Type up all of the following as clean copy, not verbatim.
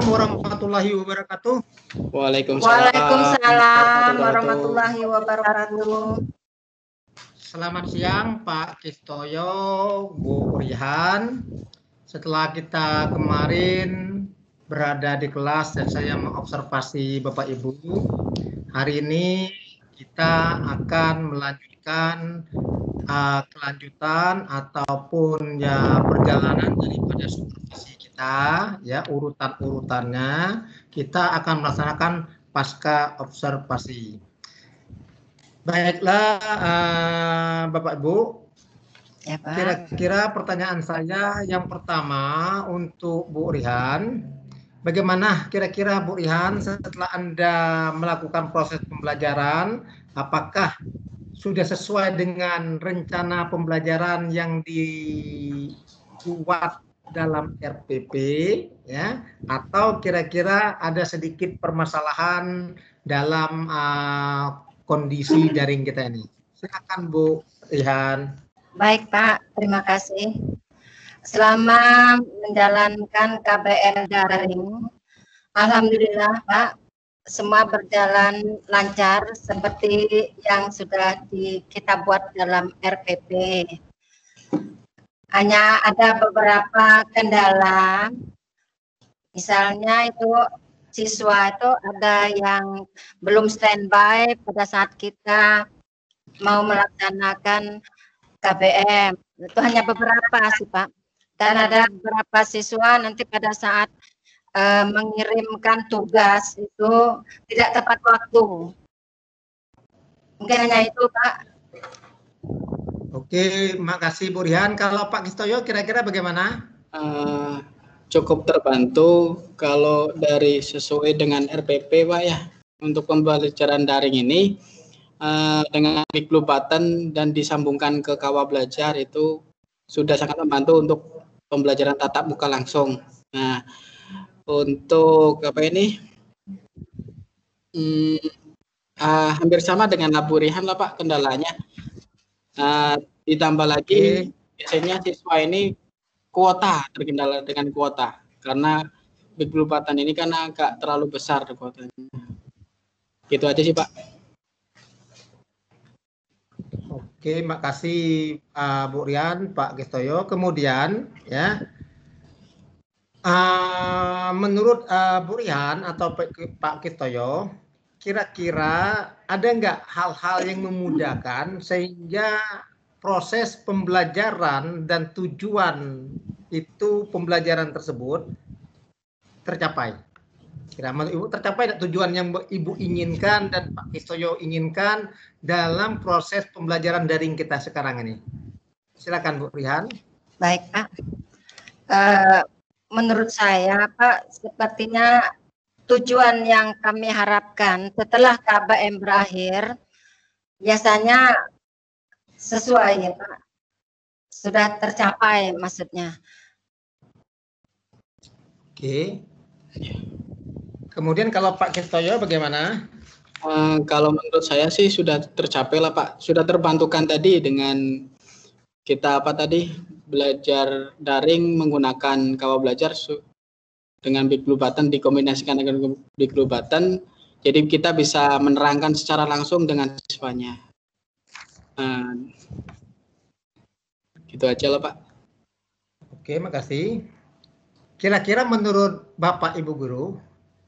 warahmatullahi wabarakatuh. Waalaikumsalam warahmatullahi wabarakatuh. Selamat siang Pak Kistoyo, Bu Rihan. Setelah kita kemarin berada di kelas dan saya mengobservasi Bapak Ibu, hari ini kita akan melanjutkan kelanjutan ataupun ya perjalanan daripada supervisi kita, ya urutan-urutannya kita akan melaksanakan pasca observasi. Baiklah Bapak Ibu, ya, Pak. Kira-kira pertanyaan saya yang pertama untuk Bu Rihan, bagaimana kira-kira Bu Rihan setelah Anda melakukan proses pembelajaran, apakah sudah sesuai dengan rencana pembelajaran yang dibuat dalam RPP, ya, atau kira-kira ada sedikit permasalahan dalam kondisi daring kita ini? Silakan Bu Rihan. Baik Pak, terima kasih. Selama menjalankan KBM daring, alhamdulillah Pak, semua berjalan lancar seperti yang sudah kita buat dalam RPP. Hanya ada beberapa kendala, misalnya itu siswa itu ada yang belum standby pada saat kita mau melaksanakan KBM. Itu hanya beberapa sih Pak. Dan ada beberapa siswa nanti pada saat mengirimkan tugas itu tidak tepat waktu. Mungkin hanya itu Pak. Oke, makasih Bu Rihan. Kalau Pak Kistoyo kira-kira bagaimana? Cukup terbantu kalau dari sesuai dengan RPP Pak ya. Untuk pembelajaran daring ini dengan Biklu Button dan disambungkan ke Kawah Belajar itu sudah sangat membantu untuk pembelajaran tatap muka langsung. Nah, untuk apa ini hampir sama dengan Bu Rihan lah Pak kendalanya. Ditambah lagi biasanya siswa ini kuota, terkendala dengan kuota karena Biklu Button ini kan agak terlalu besar kuotanya. Gitu aja sih Pak. Oke, makasih Bu Rian, Pak Kistoyo. Kemudian ya, menurut Bu Rian atau Pak Kistoyo, kira-kira ada nggak hal-hal yang memudahkan sehingga proses pembelajaran dan tujuan itu pembelajaran tersebut tercapai? Kira menurut Ibu tercapai tujuan yang Ibu inginkan dan Pak Kistoyo inginkan dalam proses pembelajaran daring kita sekarang ini? Silakan Bu Rihan. Baik Pak. Menurut saya Pak, sepertinya tujuan yang kami harapkan setelah KBM berakhir biasanya sesuai ya Pak. Sudah tercapai maksudnya. Oke. Kemudian kalau Pak Kistoyo bagaimana? Kalau menurut saya sih sudah tercapai lah Pak. Sudah terbantukan tadi dengan kita belajar daring menggunakan Kawah Belajar dengan Biklu Button dikombinasikan dengan Biklu Button. Jadi kita bisa menerangkan secara langsung dengan siswanya. Gitu aja lah Pak. Oke, makasih. Kira-kira menurut Bapak Ibu Guru,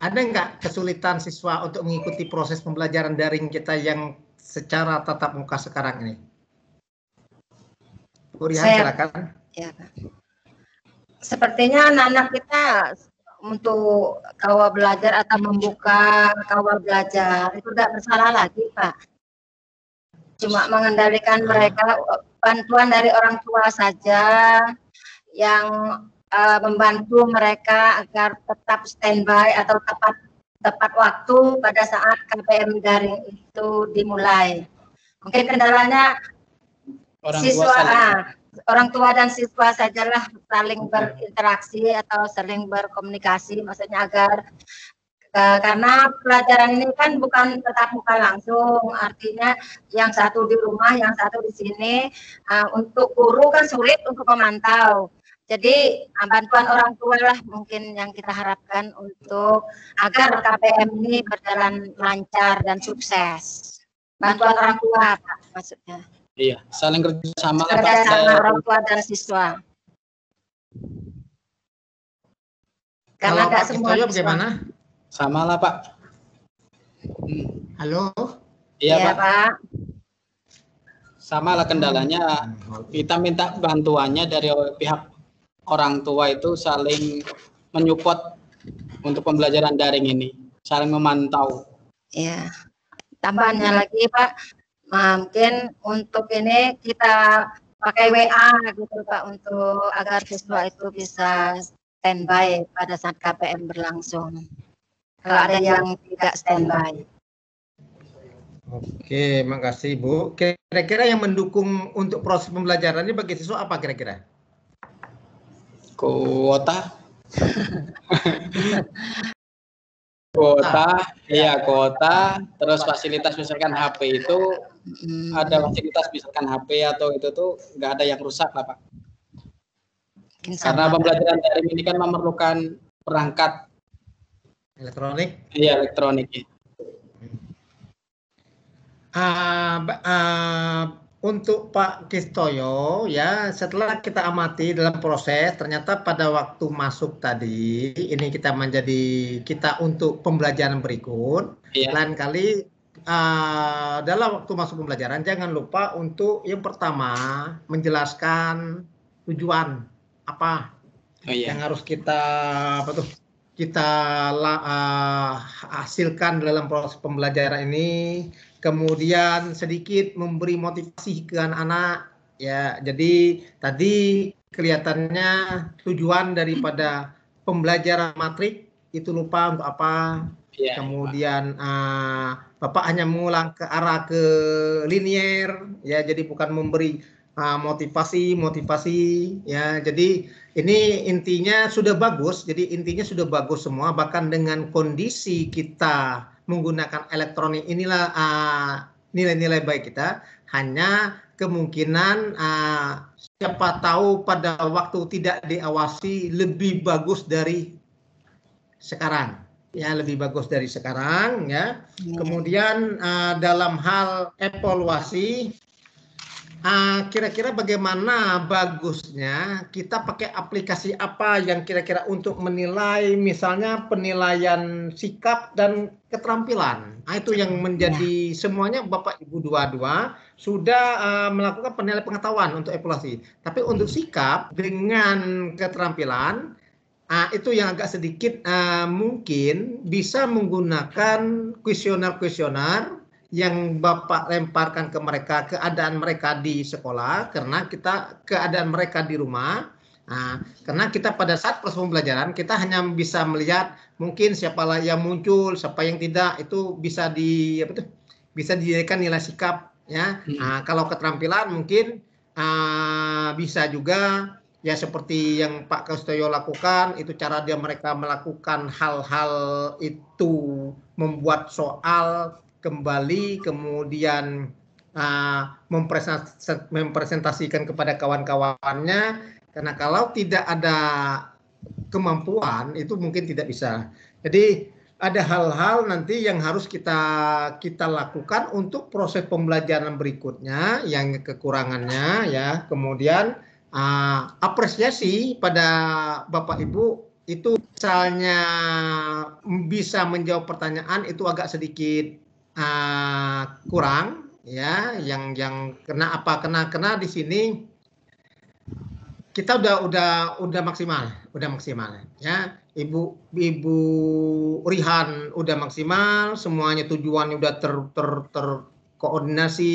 ada nggak kesulitan siswa untuk mengikuti proses pembelajaran daring kita yang secara tatap muka sekarang ini? Bu Rihan, silakan. Ya, sepertinya anak-anak kita untuk Kawah Belajar atau membuka Kawah Belajar itu tidak bersalah lagi Pak. Cuma mengendalikan mereka, bantuan dari orang tua saja yang membantu mereka agar tetap standby atau tepat waktu pada saat KBM daring itu dimulai. Mungkin kendalanya orang tua dan siswa sajalah saling berinteraksi atau saling berkomunikasi, maksudnya agar karena pelajaran ini kan bukan tatap muka langsung, artinya yang satu di rumah, yang satu di sini. Untuk guru kan sulit untuk memantau. Jadi bantuan orang tua lah mungkin yang kita harapkan untuk agar KPM ini berjalan lancar dan sukses. Bantuan orang tua, Pak, maksudnya. Iya, saling kerjasama lah Pak. Kerjasama orang tua dan siswa. Karena Kalau nggak Pak semua Kistoyo siswa. bagaimana? Sama lah Pak. Halo? Iya Iya, Pak. Pak. Sama lah kendalanya. Kita minta bantuannya dari pihak orang tua itu saling menyupport untuk pembelajaran daring ini, saling memantau. Iya. Tambahannya lagi Pak, mungkin untuk ini kita pakai WA gitu Pak untuk agar siswa itu bisa standby pada saat KPM berlangsung. Kalau ada yang tidak standby. Oke, makasih Bu. Kira-kira yang mendukung untuk proses pembelajaran ini bagi siswa apa kira-kira? Kuota. Kuota, terus fasilitas misalkan HP itu ada fasilitas misalkan HP atau itu tuh nggak ada yang rusak lah Pak. Karena pembelajaran daring ini kan memerlukan perangkat elektronik. Iya, elektronik. Untuk Pak Kistoyo ya, setelah kita amati dalam proses, ternyata pada waktu masuk tadi ini kita untuk pembelajaran berikut. Iya. Lain kali dalam waktu masuk pembelajaran jangan lupa untuk yang pertama menjelaskan tujuan apa yang harus kita hasilkan dalam proses pembelajaran ini. Kemudian sedikit memberi motivasi ke anak-anak ya. Jadi tadi kelihatannya tujuan daripada pembelajaran matrik itu lupa untuk apa. Ya, kemudian Bapak hanya mengulang ke arah ke linier ya. Jadi bukan memberi motivasi ya. Jadi ini intinya sudah bagus. Jadi intinya sudah bagus semua. Bahkan dengan kondisi kita menggunakan elektronik inilah nilai-nilai baik kita. Hanya kemungkinan siapa tahu pada waktu tidak diawasi lebih bagus dari sekarang ya, lebih bagus dari sekarang ya. Kemudian dalam hal evaluasi kira-kira bagaimana bagusnya kita pakai aplikasi apa yang kira-kira untuk menilai misalnya penilaian sikap dan keterampilan. Itu yang menjadi semuanya Bapak Ibu dua-dua sudah melakukan penilaian pengetahuan untuk evaluasi. Tapi untuk sikap dengan keterampilan itu yang agak sedikit mungkin bisa menggunakan kuesioner yang Bapak lemparkan ke mereka, keadaan mereka di sekolah, karena keadaan mereka di rumah. Karena kita pada saat proses pembelajaran kita hanya bisa melihat mungkin siapa yang muncul, siapa yang tidak, itu bisa dijadikan nilai sikap ya. Kalau keterampilan mungkin bisa juga ya seperti yang Pak Kistoyo lakukan, itu cara mereka melakukan hal-hal itu, membuat soal kembali, kemudian mempresentasikan kepada kawan-kawannya, karena kalau tidak ada kemampuan itu mungkin tidak bisa. Jadi ada hal-hal nanti yang harus kita lakukan untuk proses pembelajaran berikutnya yang kekurangannya ya. Kemudian apresiasi pada Bapak Ibu itu misalnya bisa menjawab pertanyaan itu agak sedikit kurang ya, yang kena di sini kita udah maksimal ya. Ibu Rihan udah maksimal, semuanya tujuannya udah terkoordinasi,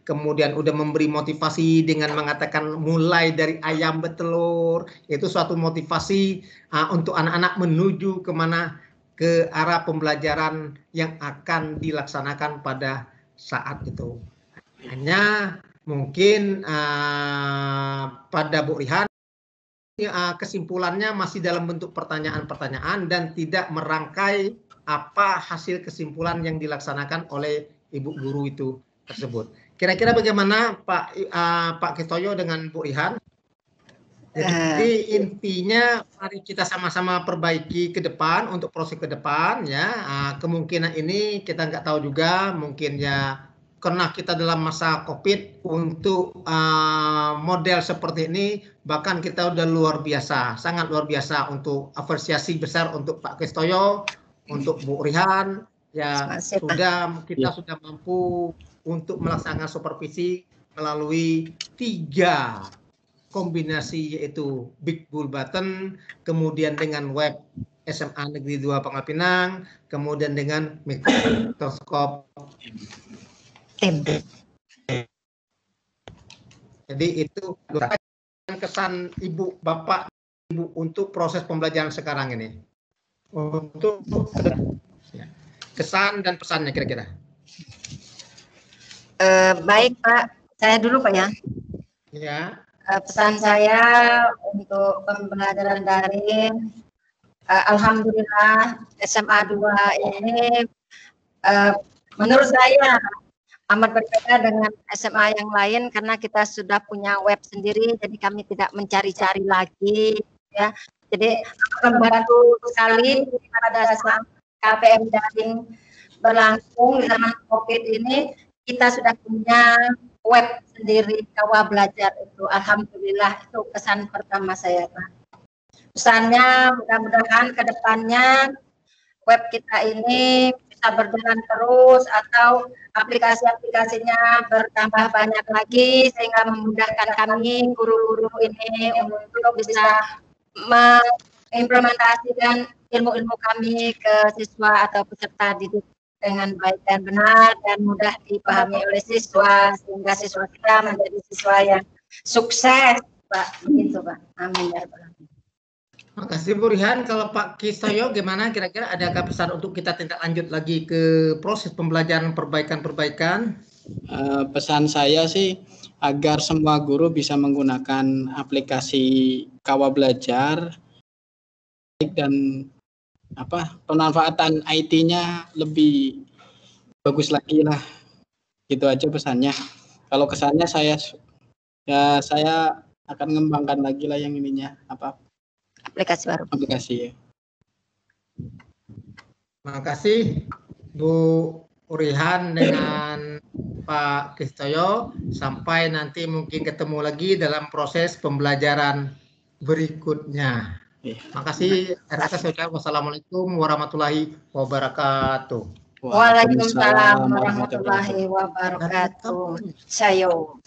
kemudian udah memberi motivasi dengan mengatakan mulai dari ayam betelur, itu suatu motivasi untuk anak-anak menuju kemana, ke arah pembelajaran yang akan dilaksanakan pada saat itu. Hanya mungkin pada Bu Rihan kesimpulannya masih dalam bentuk pertanyaan-pertanyaan dan tidak merangkai apa hasil kesimpulan yang dilaksanakan oleh Ibu Guru itu tersebut. Kira-kira bagaimana Pak Kistoyo dengan Bu Rihan? Jadi intinya mari kita sama-sama perbaiki ke depan untuk proses ke depan ya. Kemungkinan ini kita nggak tahu juga, mungkin ya karena kita dalam masa COVID untuk model seperti ini bahkan kita udah luar biasa, sangat luar biasa untuk apresiasi besar untuk Pak Kristoyo, untuk Bu Rihan ya kita sudah mampu untuk melaksanakan supervisi melalui 3 kombinasi yaitu Big Bull Button, kemudian dengan web SMA Negeri 2 Pangkal Pinang, kemudian dengan mikroskop. Jadi itu kesan Ibu, Bapak, Ibu untuk proses pembelajaran sekarang ini. Untuk kesan dan pesannya kira-kira. Baik Pak, saya dulu Pak ya. Ya. Pesan saya untuk pembelajaran daring, alhamdulillah SMA 2 ini menurut saya amat berbeda dengan SMA yang lain karena kita sudah punya web sendiri, jadi kami tidak mencari-cari lagi ya. Jadi membantu sekali pada saat KPM daring berlangsung di zaman COVID ini, kita sudah punya web sendiri Kawah Belajar itu. Alhamdulillah, itu pesan pertama saya Pak. Pesannya mudah-mudahan ke depannya web kita ini bisa berjalan terus atau aplikasi-aplikasinya bertambah banyak lagi sehingga memudahkan kami guru-guru ini untuk bisa mengimplementasikan ilmu-ilmu kami ke siswa atau peserta didik dengan baik dan benar dan mudah dipahami oleh siswa sehingga siswa kita menjadi siswa yang sukses Pak, begitu Pak. Amin ya rabbal alamin. Terima kasih Bu Rihan. Kalau Pak Kristoyo gimana kira-kira, adakah pesan untuk kita tindak lanjut lagi ke proses pembelajaran perbaikan-perbaikan? Pesan saya sih agar semua guru bisa menggunakan aplikasi Kawah Belajar dan pemanfaatan IT-nya lebih bagus lagi lah. Gitu aja pesannya. Kalau kesannya saya akan mengembangkan lagi lah yang ininya aplikasi baru. Aplikasi ya. Terima kasih Bu Rihan dengan Pak Kristoyo. Sampai nanti mungkin ketemu lagi dalam proses pembelajaran berikutnya. Terima kasih. Wassalamualaikum warahmatullahi wabarakatuh. Waalaikumsalam warahmatullahi wabarakatuh. Sayo.